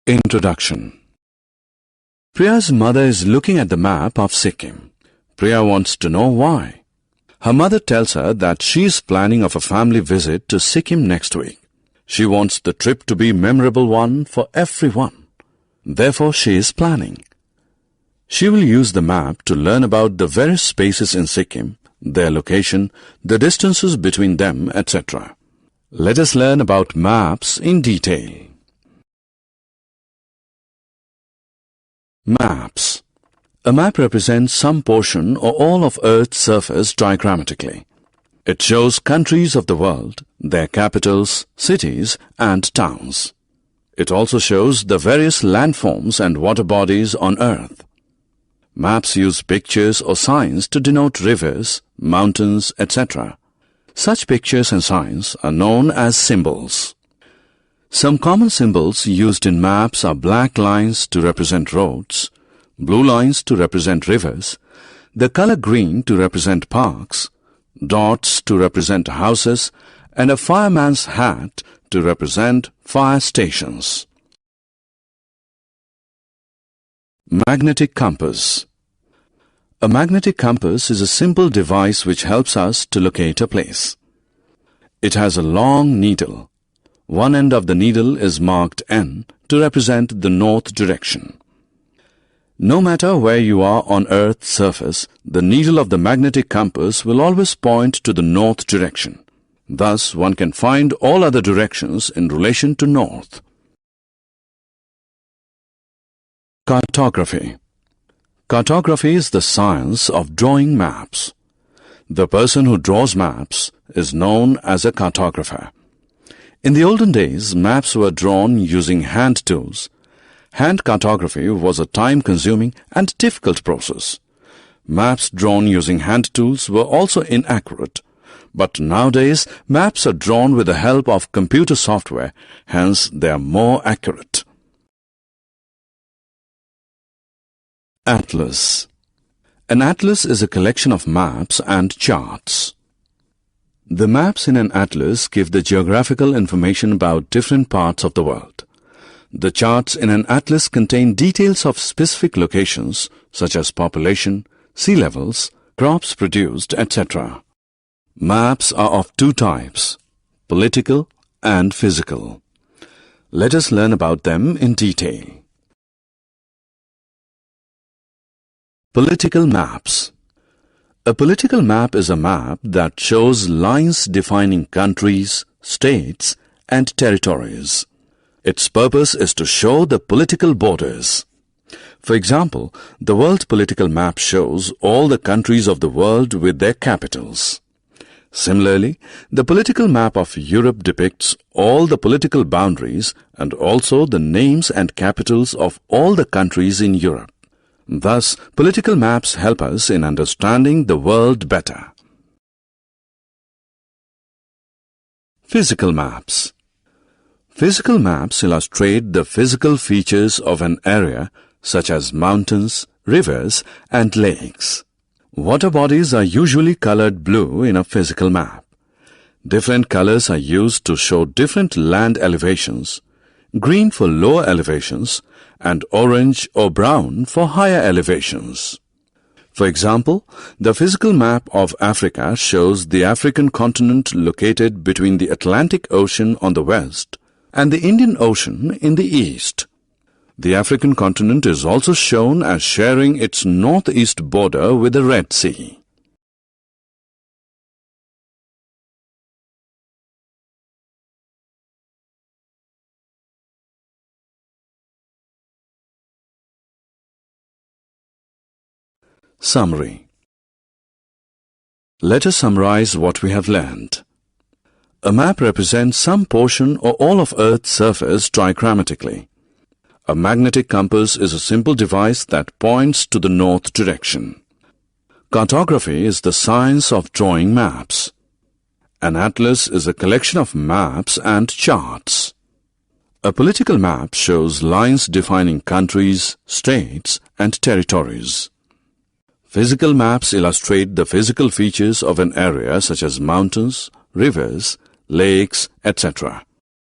Introduction. Priya's mother is looking at the map of Sikkim. Priya wants to know why. Her mother tells her that she is planning of a family visit to Sikkim next week. She wants the trip to be a memorable one for everyone. Therefore, she is planning. She will use the map to learn about the various spaces in Sikkim, their location, the distances between them, etc. Let us learn about maps in detail. Maps. A map represents some portion or all of Earth's surface diagrammatically. It shows countries of the world, their capitals, cities, and towns. It also shows the various landforms and water bodies on Earth. Maps use pictures or signs to denote rivers, mountains, etc. Such pictures and signs are known as symbols. Some common symbols used in maps are black lines to represent roads, blue lines to represent rivers, the color green to represent parks, dots to represent houses, and a fireman's hat to represent fire stations. Magnetic compass. A magnetic compass is a simple device which helps us to locate a place. It has a long needle. One end of the needle is marked N to represent the north direction. No matter where you are on Earth's surface, the needle of the magnetic compass will always point to the north direction. Thus, one can find all other directions in relation to north. Cartography. Cartography is the science of drawing maps. The person who draws maps is known as a cartographer. In the olden days, maps were drawn using hand tools. Hand cartography was a time-consuming and difficult process. Maps drawn using hand tools were also inaccurate. But nowadays, maps are drawn with the help of computer software, hence they are more accurate. Atlas. An atlas is a collection of maps and charts. The maps in an atlas give the geographical information about different parts of the world. The charts in an atlas contain details of specific locations such as population, sea levels, crops produced, etc. Maps are of two types, political and physical. Let us learn about them in detail. Political maps. A political map is a map that shows lines defining countries, states, and territories. Its purpose is to show the political borders. For example, the world political map shows all the countries of the world with their capitals. Similarly, the political map of Europe depicts all the political boundaries and also the names and capitals of all the countries in Europe. Thus, political maps help us in understanding the world better. Physical maps. Physical maps illustrate the physical features of an area such as mountains, rivers, and lakes. Water bodies are usually colored blue in a physical map. Different colors are used to show different land elevations, green for lower elevations, and orange or brown for higher elevations. For example, the physical map of Africa shows the African continent located between the Atlantic Ocean on the west and the Indian Ocean in the east. The African continent is also shown as sharing its northeast border with the Red Sea. Summary. Let us summarize what we have learned. A map represents some portion or all of Earth's surface diagrammatically. A magnetic compass is a simple device that points to the north direction. Cartography is the science of drawing maps. An atlas is a collection of maps and charts. A political map shows lines defining countries, states, and territories. Physical maps illustrate the physical features of an area such as mountains, rivers, lakes, etc.